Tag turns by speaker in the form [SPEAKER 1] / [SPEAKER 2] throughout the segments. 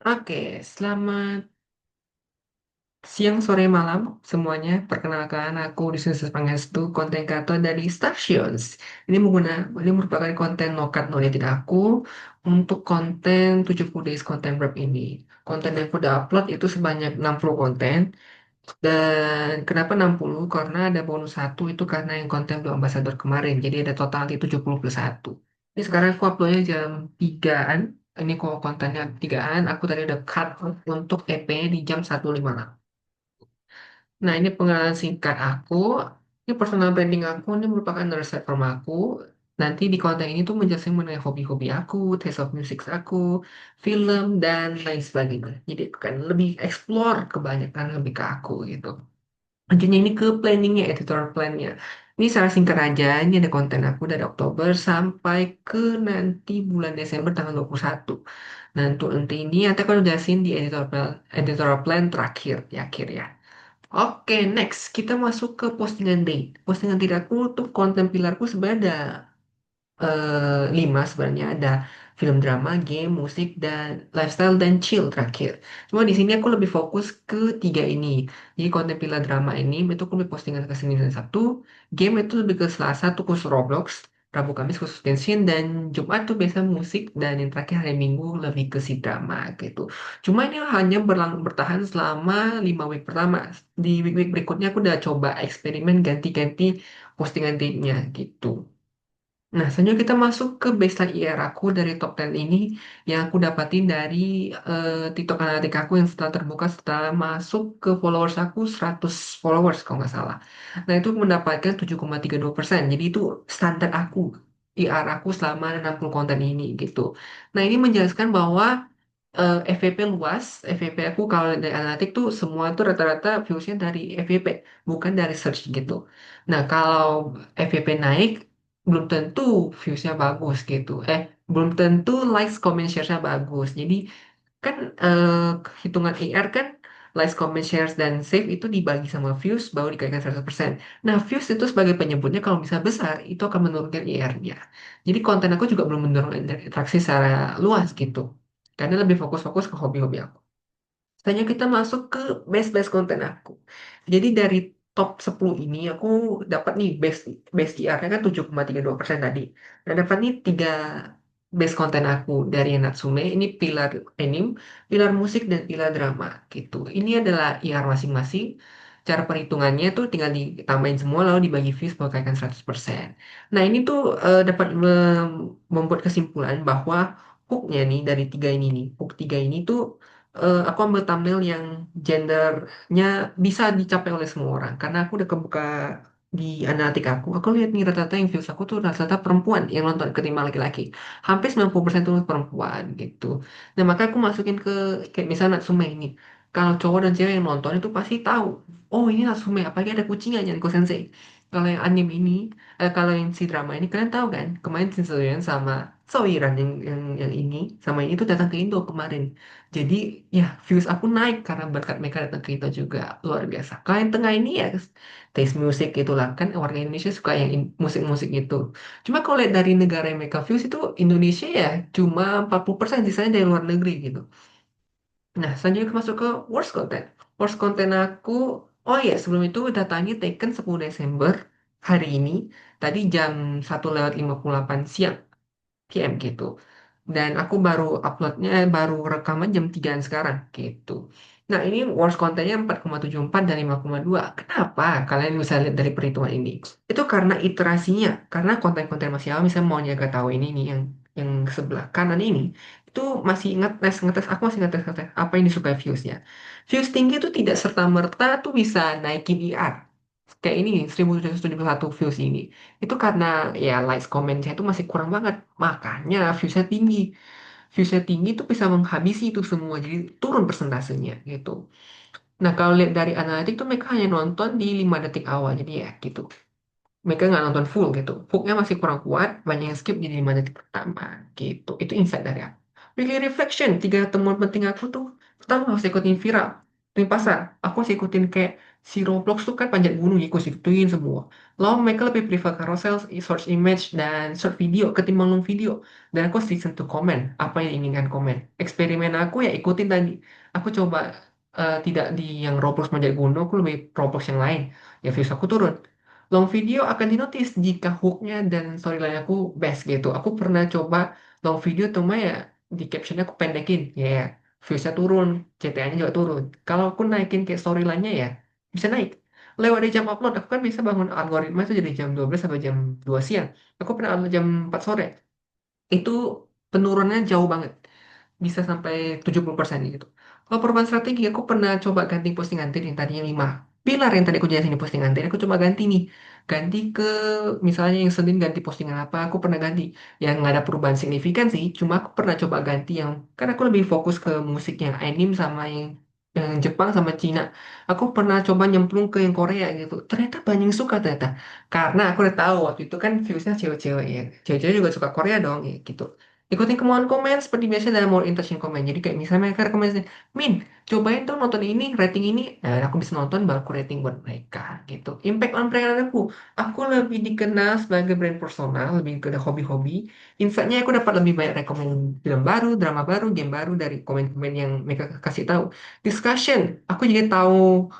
[SPEAKER 1] Oke, selamat siang, sore, malam semuanya. Perkenalkan, aku Disney Pangestu, konten kreator dari Stations. Ini merupakan konten nokat no edit aku untuk konten 70 days konten wrap ini. Konten yang aku udah upload itu sebanyak 60 konten. Dan kenapa 60? Karena ada bonus satu itu karena yang konten Blue Ambassador kemarin. Jadi ada total di 70 plus 1. Ini sekarang aku uploadnya jam 3-an. Ini kok kontennya 3-an. Aku tadi udah cut untuk EP di jam 1.56. Nah, ini pengalaman singkat aku. Ini personal branding aku. Ini merupakan riset from aku. Nanti di konten ini tuh menjelaskan mengenai hobi-hobi aku, taste of music aku, film, dan lain sebagainya. Jadi kan lebih explore kebanyakan lebih ke aku gitu. Lanjutnya ini ke planningnya, editorial plannya. Ini secara singkat aja, ini ada konten aku dari Oktober sampai ke nanti bulan Desember tanggal 21. Nah, untuk nanti ini nanti aku jelasin di editorial plan terakhir, di akhir ya. Oke, next. Kita masuk ke postingan date. Postingan date aku tuh konten pilarku sebenarnya ada 5 sebenarnya ada film drama, game, musik, dan lifestyle dan chill terakhir. Cuma di sini aku lebih fokus ke tiga ini. Jadi konten pilar drama ini itu aku lebih postingan ke Senin dan Sabtu. Game itu lebih ke Selasa tuh khusus Roblox. Rabu Kamis khusus Genshin dan Jumat tuh biasa musik dan yang terakhir hari Minggu lebih ke si drama gitu. Cuma ini hanya bertahan selama 5 week pertama. Di week-week berikutnya aku udah coba eksperimen ganti-ganti postingan date-nya gitu. Nah, selanjutnya kita masuk ke baseline IR aku dari top 10 ini yang aku dapatin dari TikTok Analytics aku yang setelah terbuka setelah masuk ke followers aku 100 followers kalau nggak salah. Nah, itu mendapatkan 7,32%. Jadi itu standar aku, IR aku selama 60 konten ini gitu. Nah, ini menjelaskan bahwa FVP luas, FVP aku kalau dari analitik tuh semua tuh rata-rata viewsnya dari FVP, bukan dari search gitu. Nah, kalau FVP naik, belum tentu viewsnya bagus gitu. Belum tentu likes, comment, share-nya bagus. Jadi kan hitungan IR kan likes, comment, shares, dan save itu dibagi sama views baru dikalikan 100%. Nah, views itu sebagai penyebutnya kalau bisa besar itu akan menurunkan IR-nya. Jadi konten aku juga belum mendorong interaksi secara luas gitu. Karena lebih fokus-fokus ke hobi-hobi aku. Selanjutnya kita masuk ke base konten aku. Jadi dari top 10 ini aku dapat nih base GR-nya kan 7,32% tadi. Nah, dapat nih 3 base konten aku dari Natsume. Ini pilar anime, pilar musik, dan pilar drama gitu. Ini adalah IR masing-masing. Cara perhitungannya tuh tinggal ditambahin semua lalu dibagi views mengkaitkan 100%. Nah, ini tuh dapat membuat kesimpulan bahwa hooknya nih dari tiga ini nih, hook tiga ini tuh aku ambil thumbnail yang gendernya bisa dicapai oleh semua orang karena aku udah kebuka di analitik aku lihat nih rata-rata yang views aku tuh rata-rata perempuan yang nonton ketimbang laki-laki, hampir 90% tuh perempuan gitu. Nah, maka aku masukin ke kayak misalnya Natsume ini, kalau cowok dan cewek yang nonton itu pasti tahu, oh ini Natsume apalagi ada kucingnya Niko Sensei. Kalau yang anime ini, kalau yang si drama ini kalian tahu kan kemarin Shinsoyan sama Soiran yang ini sama ini tuh datang ke Indo kemarin. Jadi ya views aku naik karena berkat mereka datang ke kita juga luar biasa. Kalau yang tengah ini ya taste music itulah kan warga Indonesia suka yang musik-musik itu. Cuma kalau lihat dari negara yang mereka views itu Indonesia ya cuma 40% sisanya dari luar negeri gitu. Nah, selanjutnya kita masuk ke worst content. Worst content aku, oh ya sebelum itu datanya taken 10 Desember hari ini. Tadi jam 1:58 siang. PM gitu. Dan aku baru uploadnya, baru rekaman jam 3-an sekarang gitu. Nah, ini worst kontennya 4,74 dan 5,2. Kenapa? Kalian bisa lihat dari perhitungan ini. Itu karena iterasinya. Karena konten-konten masih awal, misalnya mau nyaga tahu ini nih, yang sebelah kanan ini, itu masih ngetes, aku masih ngetes apa yang disukai viewsnya. Views tinggi itu tidak serta-merta tuh bisa naikin IR kayak ini 1.771 views ini itu karena ya likes komennya itu masih kurang banget makanya viewsnya tinggi itu bisa menghabisi itu semua jadi turun persentasenya gitu. Nah, kalau lihat dari analitik tuh mereka hanya nonton di 5 detik awal jadi ya gitu, mereka nggak nonton full gitu, hooknya masih kurang kuat, banyak yang skip di 5 detik pertama gitu. Itu insight dari aku. Weekly reflection, tiga temuan penting aku tuh: pertama harus ikutin viral, ikutin pasar, aku harus ikutin kayak si Roblox tuh kan panjat gunung ikut-ikutin semua. Lalu mereka lebih prefer carousel, search image, dan search video ketimbang long video. Dan aku listen to comment, apa yang diinginkan komen. Eksperimen aku ya ikutin tadi. Aku coba tidak di yang Roblox panjat gunung, aku lebih Roblox yang lain. Ya views aku turun. Long video akan dinotis jika hooknya dan storyline aku best gitu. Aku pernah coba long video cuma ya di captionnya aku pendekin. Ya, viewsnya turun, CTA-nya juga turun. Kalau aku naikin kayak storyline-nya ya bisa naik. Lewat dari jam upload, aku kan bisa bangun algoritma itu jadi jam 12 sampai jam 2 siang. Aku pernah upload jam 4 sore. Itu penurunannya jauh banget. Bisa sampai 70% gitu. Kalau perubahan strategi, aku pernah coba ganti postingan tadi yang tadinya 5 pilar yang tadi aku jelasin di postingan tadi, aku coba ganti nih. Ganti ke, misalnya yang Senin ganti postingan apa, aku pernah ganti. Yang nggak ada perubahan signifikan sih, cuma aku pernah coba ganti yang, kan aku lebih fokus ke musik yang anime sama yang Jepang sama Cina. Aku pernah coba nyemplung ke yang Korea gitu. Ternyata banyak yang suka ternyata. Karena aku udah tahu waktu itu kan viewsnya cewek-cewek ya. Cewek-cewek juga suka Korea dong ya gitu. Ikutin kemauan komen seperti biasa dalam more interesting komen. Jadi kayak misalnya mereka rekomendasi, Min, cobain dong nonton ini, rating ini. Nah, aku bisa nonton, baru aku rating buat mereka gitu. Impact on brand aku lebih dikenal sebagai brand personal, lebih ke hobi-hobi. Insightnya aku dapat lebih banyak rekomend film baru, drama baru, game baru dari komen-komen yang mereka kasih tahu. Discussion, aku jadi tahu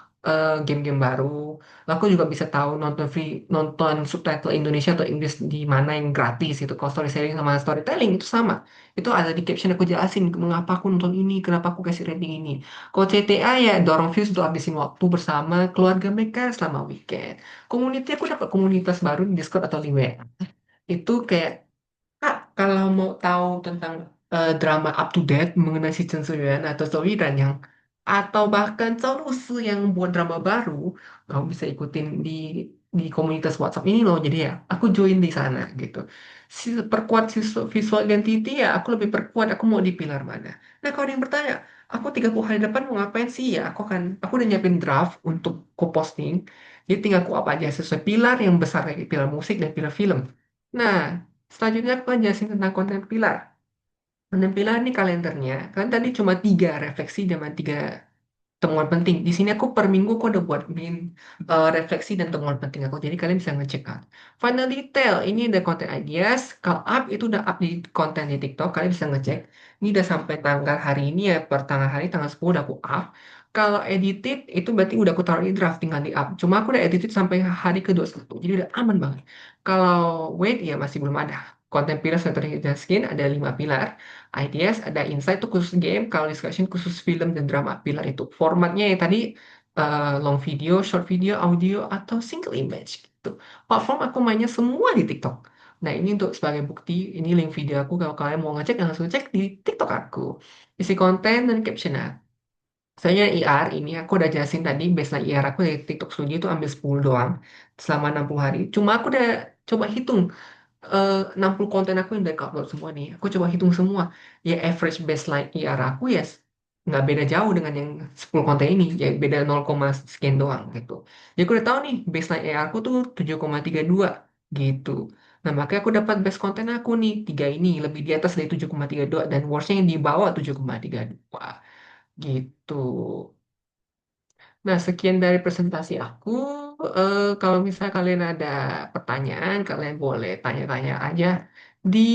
[SPEAKER 1] game-game baru. Lalu aku juga bisa tahu nonton subtitle Indonesia atau Inggris di mana yang gratis itu. Kalau storytelling sama storytelling itu sama. Itu ada di caption aku jelasin mengapa aku nonton ini, kenapa aku kasih rating ini. Kalau CTA ya dorong views untuk habisin waktu bersama keluarga mereka selama weekend. Community aku dapat komunitas baru di Discord atau di WA. Itu kayak Kak, kalau mau tahu tentang drama up to date mengenai season 9 atau storyline yang atau bahkan solusi yang buat drama baru, kamu bisa ikutin di komunitas WhatsApp ini loh. Jadi ya, aku join di sana gitu. Perkuat visual identity ya, aku lebih perkuat aku mau di pilar mana. Nah, kalau ada yang bertanya, aku 30 hari depan mau ngapain sih ya? Aku udah nyiapin draft untuk ku posting. Jadi tinggal aku apa aja sesuai pilar yang besar kayak pilar musik dan pilar film. Nah, selanjutnya aku akan jelasin tentang konten pilar. Konten pilar ini kalendernya. Kan tadi cuma 3 refleksi dan 3 temuan penting. Di sini aku per minggu aku udah buat refleksi dan temuan penting aku. Jadi kalian bisa ngecek kan. Final detail, ini ada konten ideas. Kalau up itu udah up di konten di TikTok. Kalian bisa ngecek. Ini udah sampai tanggal hari ini ya. Per tanggal hari tanggal 10 udah aku up. Kalau edited itu berarti udah aku taruh di draft tinggal di up. Cuma aku udah edited sampai hari ke-21. Jadi udah aman banget. Kalau wait ya masih belum ada. Konten pilar strategi dan skin ada 5 pilar. Ideas, ada insight itu khusus game, kalau discussion khusus film dan drama. Pilar itu formatnya yang tadi long video, short video, audio, atau single image gitu. Platform aku mainnya semua di TikTok. Nah ini untuk sebagai bukti, ini link video aku kalau kalian mau ngecek langsung cek di TikTok aku. Isi konten dan caption. Misalnya IR ini aku udah jelasin tadi baseline IR aku dari TikTok Studio itu ambil 10 doang selama 60 hari. Cuma aku udah coba hitung 60 konten aku yang udah upload semua nih. Aku coba hitung semua. Ya average baseline IR aku ya nggak beda jauh dengan yang 10 konten ini. Ya beda 0, sekian doang gitu. Jadi aku udah tahu nih baseline IR aku tuh 7,32 gitu. Nah makanya aku dapat best konten aku nih. Tiga ini lebih di atas dari 7,32 dan worstnya yang di bawah 7,32 gitu. Nah, sekian dari presentasi aku. Kalau misalnya kalian ada pertanyaan, kalian boleh tanya-tanya aja di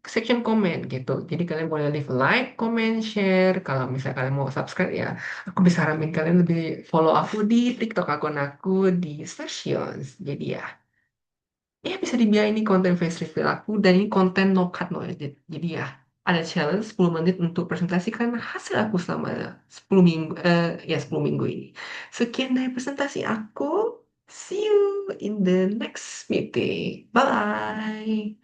[SPEAKER 1] section komen gitu. Jadi kalian boleh leave like, comment, share. Kalau misalnya kalian mau subscribe ya, aku bisa saranin kalian lebih follow aku di TikTok akun aku di Stations. Jadi ya, ya bisa dibilang ini konten face reveal aku dan ini konten no cut no edit. Jadi ya, ada challenge 10 menit untuk presentasikan hasil aku selama 10 minggu ya 10 minggu ini. Sekian dari presentasi aku. See you in the next meeting. Bye.